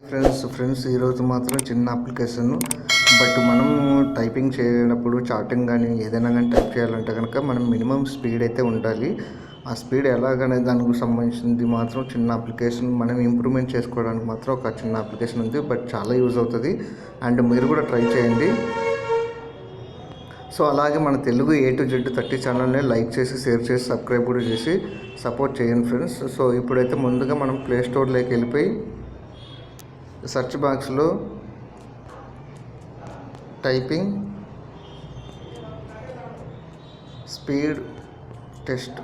Friends ఈరోజు మాత్రం చిన్న అప్లికేషన్. బట్ మనం టైపింగ్ చేయనప్పుడు చాటింగ్ కానీ ఏదైనా కానీ టైప్ చేయాలంటే కనుక మనం మినిమం స్పీడ్ అయితే ఉండాలి. ఆ స్పీడ్ ఎలాగనే దానికి సంబంధించింది మాత్రం చిన్న అప్లికేషన్. మనం ఇంప్రూవ్మెంట్ చేసుకోవడానికి మాత్రం ఒక చిన్న అప్లికేషన్ ఉంది, బట్ చాలా యూజ్ అవుతుంది. అండ్ మీరు కూడా ట్రై చేయండి. సో అలాగే మన తెలుగు A to Z 30 ఛానల్ని లైక్ చేసి, షేర్ చేసి, సబ్స్క్రైబ్ కూడా చేసి సపోర్ట్ చేయండి ఫ్రెండ్స్. సో ఇప్పుడైతే ముందుగా మనం ప్లే స్టోర్లోకి వెళ్ళిపోయి సెర్చ్ బాక్స్లో typing speed test.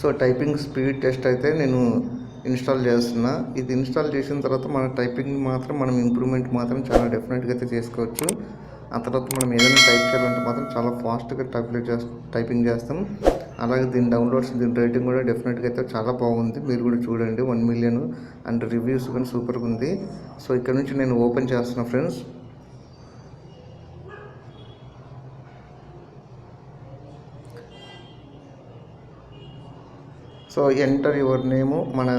So typing speed test అయితే నేను ఇన్స్టాల్ చేస్తున్నా. ఇది ఇన్స్టాల్ చేసిన తర్వాత మన టైపింగ్ మాత్రం మనం ఇంప్రూవ్మెంట్ మాత్రం చాలా డెఫినెట్గా అయితే చేసుకోవచ్చు. ఆ తర్వాత మనం ఏదైనా టైప్ చేయాలంటే మాత్రం చాలా ఫాస్ట్గా టైపింగ్ చేస్తాం. అలాగే దీని డౌన్లోడ్స్, దీని రేటింగ్ కూడా డెఫినెట్గా అయితే చాలా బాగుంది. మీరు కూడా చూడండి, 1 మిలియన్ అండ్ రివ్యూస్ కానీ సూపర్గా ఉంది. సో ఇక్కడ నుంచి నేను ఓపెన్ చేస్తున్నా ఫ్రెండ్స్. సో ఎంటర్ యువర్ నేము, మన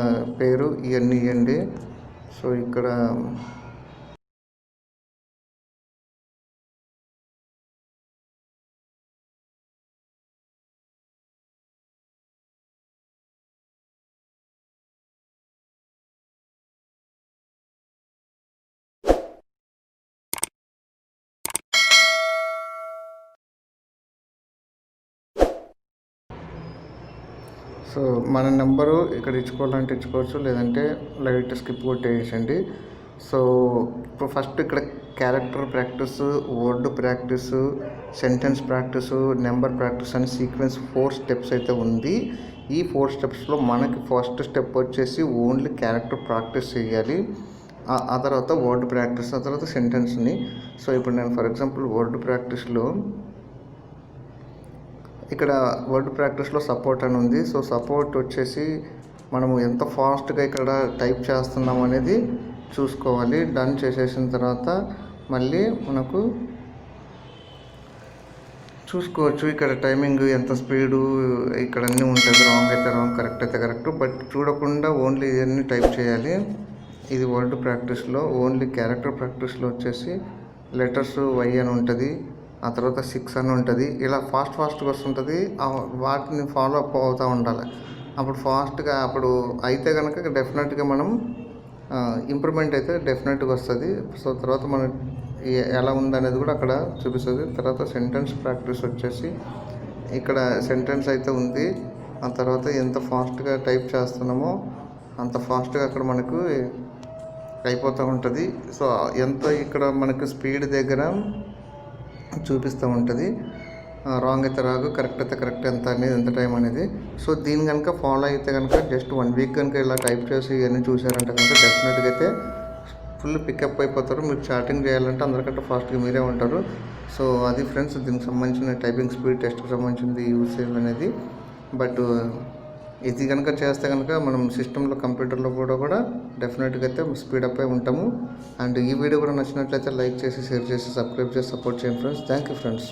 పేరు ఇవన్నీ ఇవ్వండి. సో ఇక్కడ సో మన నెంబరు ఇక్కడ ఇచ్చుకోవాలంటే ఇచ్చుకోవచ్చు, లేదంటే లైట్ స్కిప్ కొట్టేయండి. సో ఇప్పుడు ఫస్ట్ ఇక్కడ character practice, word practice, sentence practice, number practice అని సీక్వెన్స్ 4 స్టెప్స్ అయితే ఉంది. ఈ 4 స్టెప్స్లో మనకి ఫస్ట్ స్టెప్ వచ్చేసి ఓన్లీ క్యారెక్టర్ ప్రాక్టీస్ చేయాలి. ఆ తర్వాత వర్డ్ ప్రాక్టీస్, ఆ తర్వాత సెంటెన్స్ని. సో ఇప్పుడు నేను ఫర్ ఎగ్జాంపుల్ వర్డ్ ప్రాక్టీస్లో ఇక్కడ వర్డ్ ప్రాక్టీస్లో సపోర్ట్ అని ఉంది. సో సపోర్ట్ వచ్చేసి మనము ఎంత ఫాస్ట్గా ఇక్కడ టైప్ చేస్తున్నాం అనేది చూసుకోవాలి. డన్ చేసేసిన తర్వాత మళ్ళీ మనకు చూసుకోవచ్చు ఇక్కడ టైమింగ్ ఎంత స్పీడు, ఇక్కడ అన్నీ ఉంటుంది. రాంగ్ అయితే రాంగ్, కరెక్ట్ అయితే కరెక్ట్. బట్ చూడకుండా ఓన్లీ ఇవన్నీ టైప్ చేయాలి. ఇది వర్డ్ ప్రాక్టీస్లో. ఓన్లీ క్యారెక్టర్ ప్రాక్టీస్లో వచ్చేసి లెటర్స్ Y అని ఉంటుంది, ఆ తర్వాత 6 అని ఉంటుంది. ఇలా ఫాస్ట్గా వస్తుంటుంది. వాటిని ఫాలో అప్ అవుతూ ఉండాలి. అప్పుడు ఫాస్ట్గా అప్పుడు అయితే కనుక డెఫినెట్గా మనం ఇంప్రూవ్మెంట్ అయితే డెఫినెట్గా వస్తుంది. సో తర్వాత మనం ఎలా ఉందనేది కూడా అక్కడ చూపిస్తుంది. తర్వాత సెంటెన్స్ ప్రాక్టీస్ వచ్చేసి ఇక్కడ సెంటెన్స్ అయితే ఉంది. ఆ తర్వాత ఎంత ఫాస్ట్గా టైప్ చేస్తున్నామో అంత ఫాస్ట్గా అక్కడ మనకు అయిపోతూ ఉంటుంది. సో ఎంత ఇక్కడ మనకు స్పీడ్ దగ్గర చూపిస్తూ ఉంటుంది. రాంగ్ అయితే రాగు, కరెక్ట్ అయితే కరెక్ట్ ఎంత అనేది, ఎంత టైం అనేది. సో దీన్ని కనుక ఫాలో అయితే కనుక జస్ట్ 1 వీక్ కనుక ఇలా టైప్ చేసి ఇవన్నీ చూసారంటే కనుక డెఫినెట్గా అయితే ఫుల్ పికప్ అయిపోతారు. మీరు చాటింగ్ చేయాలంటే అందరికంటే ఫాస్ట్గా మీరే ఉంటారు. సో అది ఫ్రెండ్స్ దీనికి సంబంధించిన టైపింగ్ స్పీడ్ టెస్ట్కి సంబంధించింది యూసేజ్ అనేది. బట్ ఇది కనుక చేస్తే కనుక మనం సిస్టంలో, కంప్యూటర్లో కూడా డెఫినెట్గా అయితే స్పీడప్ అయి ఉంటాము. అండ్ ఈ వీడియో కూడా నచ్చినట్లయితే లైక్ చేసి, షేర్ చేసి, సబ్స్క్రైబ్ చేసి సపోర్ట్ చేయండి ఫ్రెండ్స్. Thank you friends.